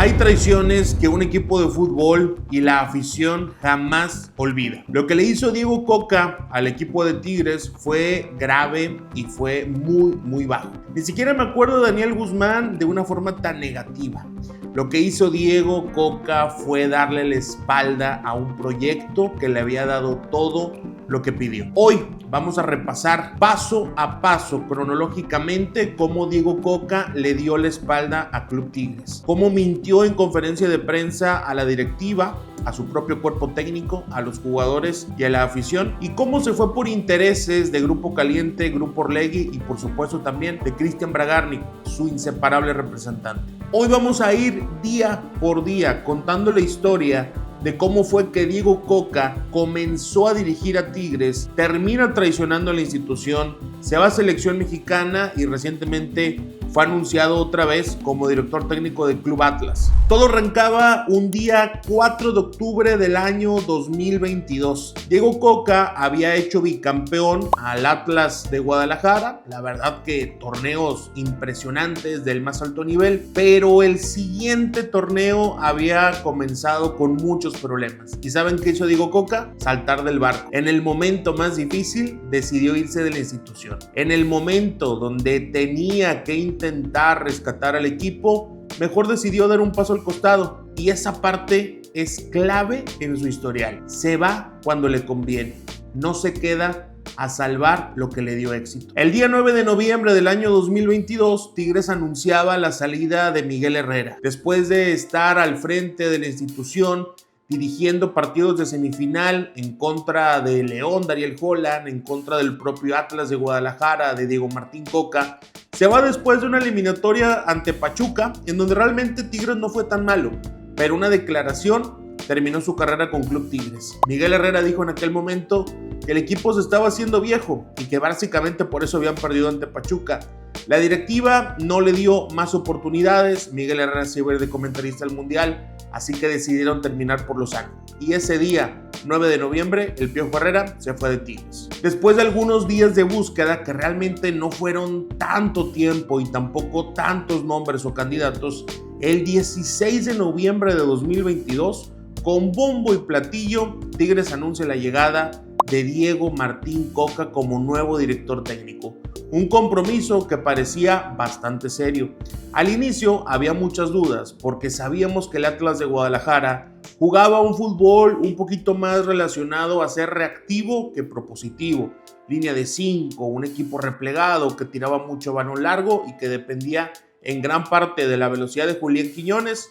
Hay traiciones que un equipo de fútbol y la afición jamás olvida. Lo que le hizo Diego Cocca al equipo de Tigres fue grave y fue muy bajo. Ni siquiera me acuerdo de Daniel Guzmán de una forma tan negativa. Lo que hizo Diego Cocca fue darle la espalda a un proyecto que le había dado todo lo que pidió. Hoy vamos a repasar paso a paso, cronológicamente, cómo Diego Cocca le dio la espalda a Club Tigres, cómo mintió en conferencia de prensa a la directiva, a su propio cuerpo técnico, a los jugadores y a la afición, y cómo se fue por intereses de Grupo Caliente, Grupo Orlegui y por supuesto también de Cristian Bragarnik, su inseparable representante. Hoy vamos a ir día por día contando la historia de cómo fue que Diego Cocca comenzó a dirigir a Tigres, termina traicionando a la institución, se va a selección mexicana y recientemente fue anunciado otra vez como director técnico del Club Atlas. Todo arrancaba un día 4 de octubre del año 2022. Diego Cocca había hecho bicampeón al Atlas de Guadalajara, la verdad que torneos impresionantes del más alto nivel, pero el siguiente torneo había comenzado con muchos problemas. ¿Y saben qué hizo Diego Cocca? Saltar del barco. En el momento más difícil decidió irse de la institución. En el momento donde tenía que intentar rescatar al equipo, mejor decidió dar un paso al costado, y esa parte es clave en su historial. Se va cuando le conviene, no se queda a salvar lo que le dio éxito. El día 9 de noviembre del año 2022, Tigres anunciaba la salida de Miguel Herrera. Después de estar al frente de la institución, dirigiendo partidos de semifinal en contra de León, Dariel Holland, en contra del propio Atlas de Guadalajara, de Diego Martín Cocca, se va después de una eliminatoria ante Pachuca, en donde realmente Tigres no fue tan malo, pero una declaración terminó su carrera con Club Tigres. Miguel Herrera dijo en aquel momento que el equipo se estaba haciendo viejo y que básicamente por eso habían perdido ante Pachuca. La directiva no le dio más oportunidades, Miguel Herrera se iba a ir de comentarista al Mundial, así que decidieron terminar por lo sano. Y ese día, 9 de noviembre, el Piojo Herrera se fue de Tigres. Después de algunos días de búsqueda, que realmente no fueron tanto tiempo y tampoco tantos nombres o candidatos, el 16 de noviembre de 2022, con bombo y platillo, Tigres anuncia la llegada de Diego Martín Cocca como nuevo director técnico. Un compromiso que parecía bastante serio. Al inicio había muchas dudas porque sabíamos que el Atlas de Guadalajara jugaba un fútbol un poquito más relacionado a ser reactivo que propositivo. Línea de 5, un equipo replegado que tiraba mucho balón largo y que dependía en gran parte de la velocidad de Julián Quiñones,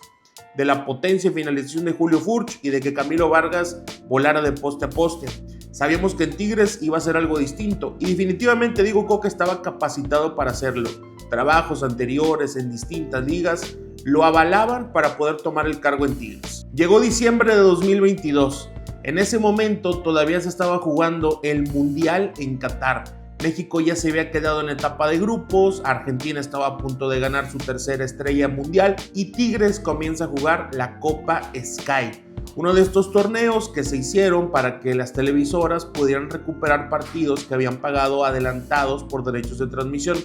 de la potencia y finalización de Julio Furch y de que Camilo Vargas volara de poste a poste. Sabíamos que en Tigres iba a ser algo distinto y definitivamente Diego Cocca estaba capacitado para hacerlo. Trabajos anteriores en distintas ligas lo avalaban para poder tomar el cargo en Tigres. Llegó diciembre de 2022. En ese momento todavía se estaba jugando el Mundial en Qatar. México ya se había quedado en etapa de grupos, Argentina estaba a punto de ganar su tercera estrella mundial y Tigres comienza a jugar la Copa Sky. Uno de estos torneos que se hicieron para que las televisoras pudieran recuperar partidos que habían pagado adelantados por derechos de transmisión.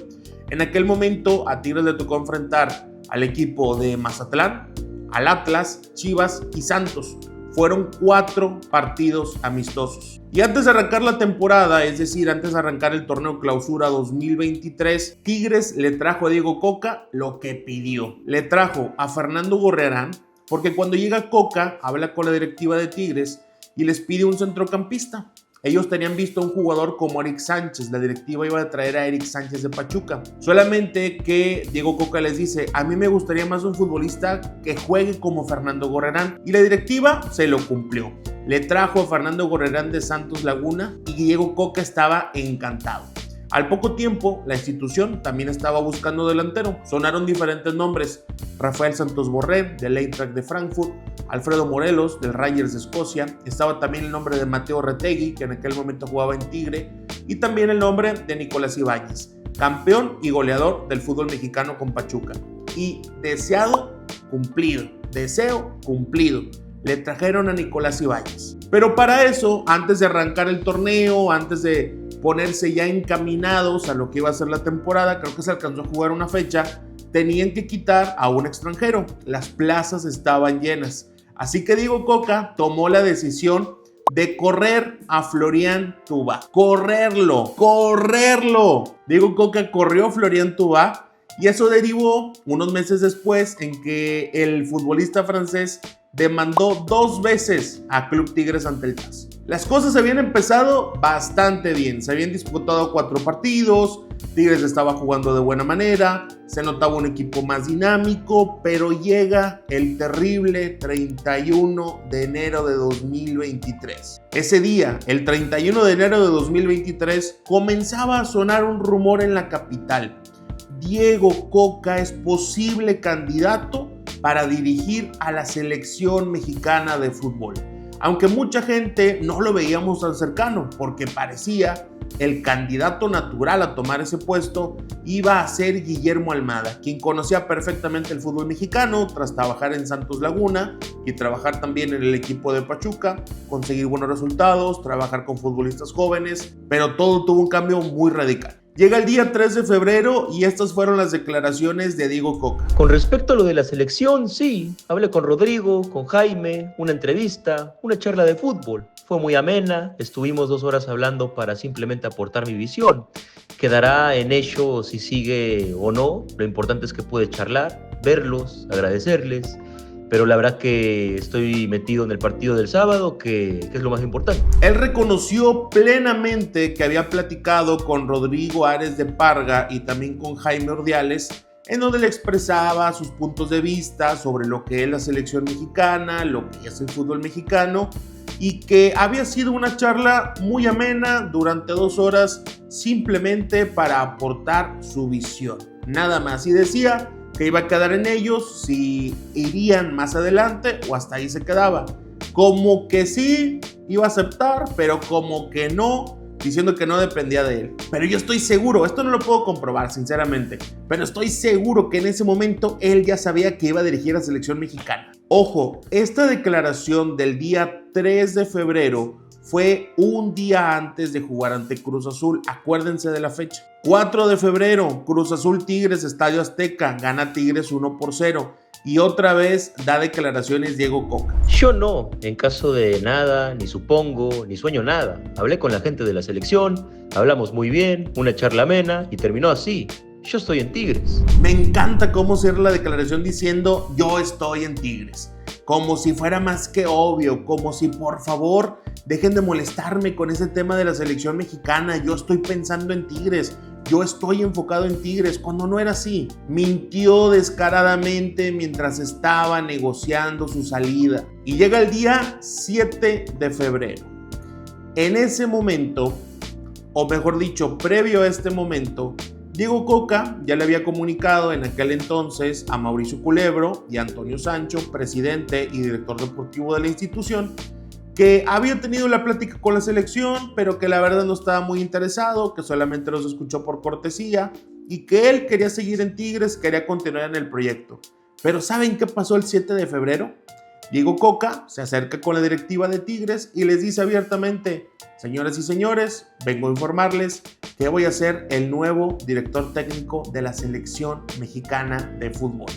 En aquel momento a Tigres le tocó enfrentar al equipo de Mazatlán, al Atlas, Chivas y Santos. Fueron 4 partidos amistosos. Y antes de arrancar la temporada, es decir, antes de arrancar el torneo Clausura 2023, Tigres le trajo a Diego Cocca lo que pidió. Le trajo a Fernando Gorriarán, porque cuando llega Cocca, habla con la directiva de Tigres y les pide un centrocampista. Ellos tenían visto a un jugador como Eric Sánchez, la directiva iba a traer a Eric Sánchez de Pachuca. Solamente que Diego Cocca les dice, a mí me gustaría más un futbolista que juegue como Fernando Gorriarán. Y la directiva se lo cumplió. Le trajo a Fernando Gorriarán de Santos Laguna y Diego Cocca estaba encantado. Al poco tiempo, la institución también estaba buscando delantero. Sonaron diferentes nombres. Rafael Santos Borré, del Eintracht de Frankfurt, Alfredo Morelos, del Rangers de Escocia. Estaba también el nombre de Mateo Retegui, que en aquel momento jugaba en Tigre. Y también el nombre de Nicolás Ibáñez, campeón y goleador del fútbol mexicano con Pachuca. Y deseado, cumplido. Deseo, cumplido. Le trajeron a Nicolás Ibáñez. Pero para eso, antes de arrancar el torneo, antes de ponerse ya encaminados a lo que iba a ser la temporada, creo que se alcanzó a jugar una fecha, tenían que quitar a un extranjero. Las plazas estaban llenas. Así que Diego Cocca tomó la decisión de correr a Florian Thauvin. ¡Correrlo! Diego Cocca corrió a Florian Thauvin y eso derivó unos meses después en que el futbolista francés demandó 2 veces a Club Tigres ante el TAS. Las cosas habían empezado bastante bien. Se habían disputado 4 partidos, Tigres estaba jugando de buena manera, se notaba un equipo más dinámico, pero llega el terrible 31 de enero de 2023. Ese día, el 31 de enero de 2023, comenzaba a sonar un rumor en la capital. Diego Cocca es posible candidato para dirigir a la selección mexicana de fútbol. Aunque mucha gente no lo veíamos tan cercano, porque parecía el candidato natural a tomar ese puesto iba a ser Guillermo Almada, quien conocía perfectamente el fútbol mexicano tras trabajar en Santos Laguna y trabajar también en el equipo de Pachuca, conseguir buenos resultados, trabajar con futbolistas jóvenes, pero todo tuvo un cambio muy radical. Llega el día 3 de febrero y estas fueron las declaraciones de Diego Cocca. Con respecto a lo de la selección, sí, hablé con Rodrigo, con Jaime, una entrevista, una charla de fútbol. Fue muy amena, estuvimos 2 horas hablando para simplemente aportar mi visión. Quedará en ello si sigue o no, lo importante es que pude charlar, verlos, agradecerles. Pero la verdad que estoy metido en el partido del sábado, que es lo más importante. Él reconoció plenamente que había platicado con Rodrigo Ares de Parga y también con Jaime Ordiales, en donde le expresaba sus puntos de vista sobre lo que es la selección mexicana, lo que es el fútbol mexicano, y que había sido una charla muy amena durante 2 horas simplemente para aportar su visión. Nada más. Y decía que iba a quedar en ellos si irían más adelante o hasta ahí se quedaba. Como que sí iba a aceptar, pero como que no, diciendo que no dependía de él. Pero yo estoy seguro, esto no lo puedo comprobar sinceramente, pero estoy seguro que en ese momento él ya sabía que iba a dirigir a la selección mexicana. Ojo, esta declaración del día 3 de febrero fue un día antes de jugar ante Cruz Azul. Acuérdense de la fecha. 4 de febrero, Cruz Azul Tigres, Estadio Azteca, gana Tigres 1-0. Y otra vez da declaraciones Diego Cocca. Yo no, en caso de nada, ni supongo, ni sueño nada. Hablé con la gente de la selección, hablamos muy bien, una charla amena y terminó así. Yo estoy en Tigres. Me encanta cómo cierra la declaración diciendo yo estoy en Tigres. Como si fuera más que obvio, como si por favor dejen de molestarme con ese tema de la selección mexicana. Yo estoy pensando en Tigres, yo estoy enfocado en Tigres, cuando no era así. Mintió descaradamente mientras estaba negociando su salida. Y llega el día 7 de febrero. En ese momento, o mejor dicho, previo a este momento, Diego Cocca ya le había comunicado en aquel entonces a Mauricio Culebro y a Antonio Sancho, presidente y director deportivo de la institución, que había tenido la plática con la selección, pero que la verdad no estaba muy interesado, que solamente los escuchó por cortesía y que él quería seguir en Tigres, quería continuar en el proyecto. Pero ¿saben qué pasó el 7 de febrero? Diego Cocca se acerca con la directiva de Tigres y les dice abiertamente: señoras y señores, vengo a informarles que voy a ser el nuevo director técnico de la selección mexicana de fútbol.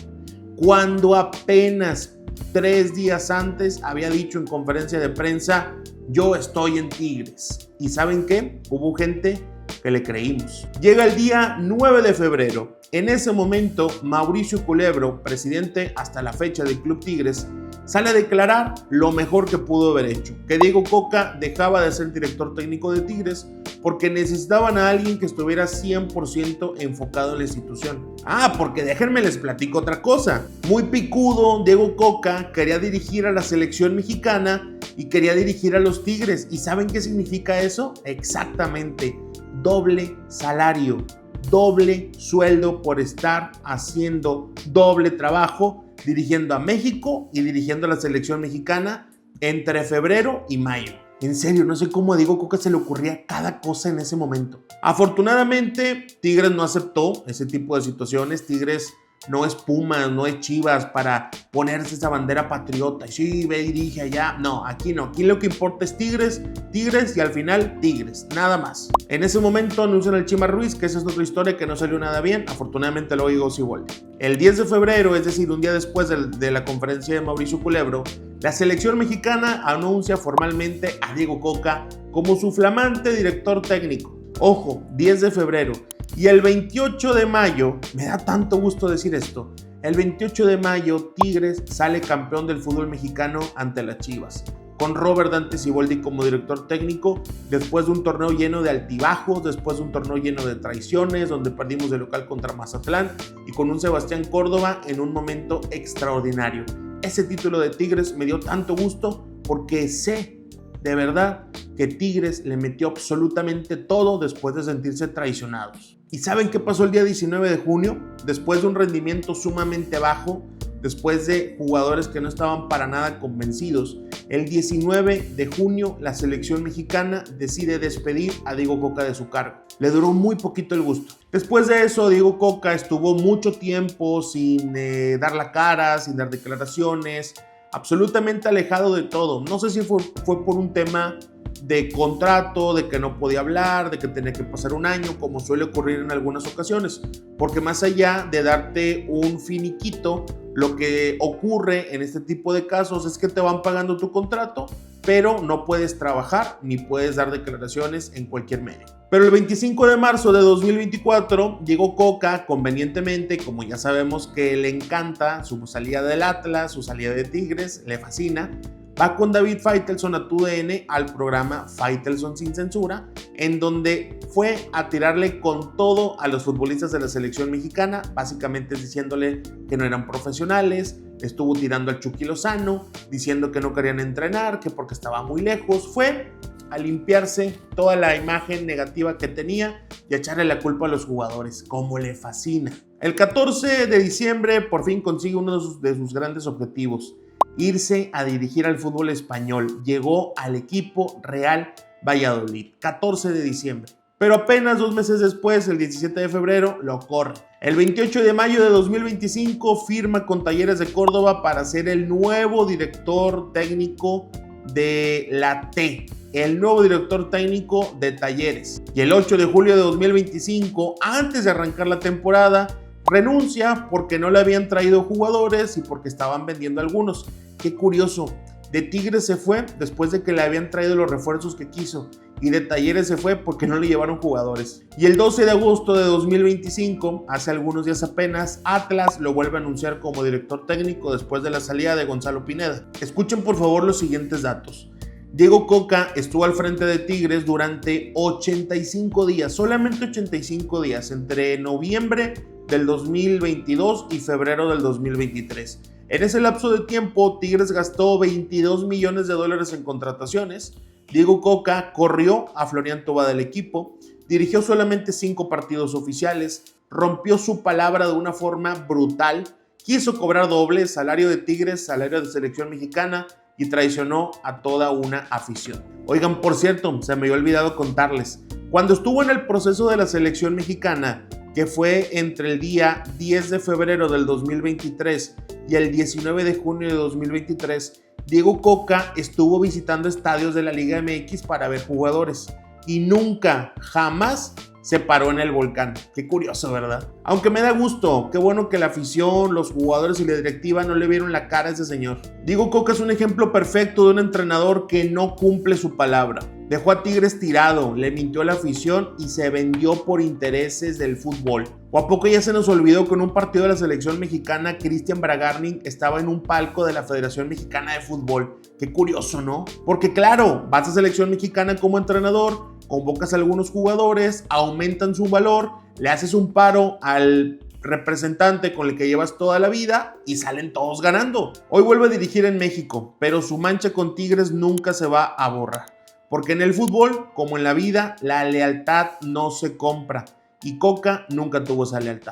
Cuando apenas 3 días antes había dicho en conferencia de prensa: yo estoy en Tigres. ¿Y saben qué? Hubo gente que le creímos. Llega el día 9 de febrero. En ese momento, Mauricio Culebro, presidente hasta la fecha del Club Tigres, sale a declarar lo mejor que pudo haber hecho, que Diego Cocca dejaba de ser director técnico de Tigres porque necesitaban a alguien que estuviera 100% enfocado en la institución. Porque déjenme les platico otra cosa. Muy picudo, Diego Cocca quería dirigir a la selección mexicana y quería dirigir a los Tigres. ¿Y saben qué significa eso? Exactamente, doble salario, doble sueldo por estar haciendo doble trabajo, dirigiendo a México y dirigiendo a la selección mexicana entre febrero y mayo. En serio, no sé cómo a Diego Cocca se le ocurría cada cosa en ese momento. Afortunadamente, Tigres no aceptó ese tipo de situaciones. Tigres no es Pumas, no es Chivas para ponerse esa bandera patriota. Sí, ve, dirige allá. No, aquí no. Aquí lo que importa es Tigres y al final Tigres, nada más. En ese momento anuncian al Chima Ruiz, que esa es otra historia que no salió nada bien. Afortunadamente luego llegó Siboldi. El 10 de febrero, es decir, un día después de la conferencia de Mauricio Culebro, la selección mexicana anuncia formalmente a Diego Coca como su flamante director técnico. Ojo, 10 de febrero. Y el 28 de mayo, me da tanto gusto decir esto, el 28 de mayo Tigres sale campeón del fútbol mexicano ante las Chivas, con Robert Dante Siboldi como director técnico, después de un torneo lleno de altibajos, después de un torneo lleno de traiciones, donde perdimos de local contra Mazatlán, y con un Sebastián Córdoba en un momento extraordinario. Ese título de Tigres me dio tanto gusto porque sé de verdad que Tigres le metió absolutamente todo después de sentirse traicionados. ¿Y saben qué pasó el día 19 de junio? Después de un rendimiento sumamente bajo, después de jugadores que no estaban para nada convencidos, el 19 de junio la selección mexicana decide despedir a Diego Coca de su cargo. Le duró muy poquito el gusto. Después de eso, Diego Coca estuvo mucho tiempo sin dar la cara, sin dar declaraciones, absolutamente alejado de todo. No sé si fue por un tema de contrato, de que no podía hablar, de que tenía que pasar un año, como suele ocurrir en algunas ocasiones, porque más allá de darte un finiquito, lo que ocurre en este tipo de casos es que te van pagando tu contrato, pero no puedes trabajar ni puedes dar declaraciones en cualquier medio. Pero el 25 de marzo de 2024 llegó Coca, convenientemente, como ya sabemos que le encanta su salida del Atlas, su salida de Tigres, le fascina. Va con David Faitelson a TUDN al programa Faitelson sin censura, en donde fue a tirarle con todo a los futbolistas de la selección mexicana, básicamente diciéndole que no eran profesionales. Estuvo tirando al Chucky Lozano, diciendo que no querían entrenar, que porque estaba muy lejos. Fue a limpiarse toda la imagen negativa que tenía y a echarle la culpa a los jugadores, como le fascina. El 14 de diciembre por fin consigue uno de sus grandes objetivos: irse a dirigir al fútbol español. Llegó al equipo Real Valladolid, 14 de diciembre. Pero apenas 2 meses después, el 17 de febrero, lo corre. El 28 de mayo de 2025 firma con Talleres de Córdoba para ser el nuevo director técnico de la T, el nuevo director técnico de Talleres. Y el 8 de julio de 2025, antes de arrancar la temporada, renuncia porque no le habían traído jugadores y porque estaban vendiendo algunos. Qué curioso, de Tigres se fue después de que le habían traído los refuerzos que quiso, y de Talleres se fue porque no le llevaron jugadores. Y el 12 de agosto de 2025, hace algunos días apenas, Atlas lo vuelve a anunciar como director técnico después de la salida de Gonzalo Pineda. Escuchen por favor los siguientes datos. Diego Coca estuvo al frente de Tigres durante 85 días, solamente 85 días, entre noviembre del 2022 y febrero del 2023. En ese lapso de tiempo, Tigres gastó $22 millones en contrataciones. Diego Coca corrió a Florian Tobá del equipo, dirigió solamente 5 partidos oficiales, rompió su palabra de una forma brutal, quiso cobrar doble, salario de Tigres, salario de selección mexicana, y traicionó a toda una afición. Oigan, por cierto, se me había olvidado contarles, cuando estuvo en el proceso de la selección mexicana, que fue entre el día 10 de febrero del 2023 y el 19 de junio de 2023, Diego Coca estuvo visitando estadios de la Liga MX para ver jugadores y nunca, jamás se paró en el Volcán. Qué curioso, ¿verdad? Aunque me da gusto, qué bueno que la afición, los jugadores y la directiva no le vieron la cara a ese señor. Diego Coca es un ejemplo perfecto de un entrenador que no cumple su palabra. Dejó a Tigres tirado, le mintió a la afición y se vendió por intereses del fútbol. ¿O a poco ya se nos olvidó que en un partido de la selección mexicana, Cristian Bragarnik estaba en un palco de la Federación Mexicana de Fútbol? Qué curioso, ¿no? Porque claro, vas a selección mexicana como entrenador, convocas a algunos jugadores, aumentan su valor, le haces un paro al representante con el que llevas toda la vida y salen todos ganando. Hoy vuelve a dirigir en México, pero su mancha con Tigres nunca se va a borrar. Porque en el fútbol, como en la vida, la lealtad no se compra. Y Coca nunca tuvo esa lealtad.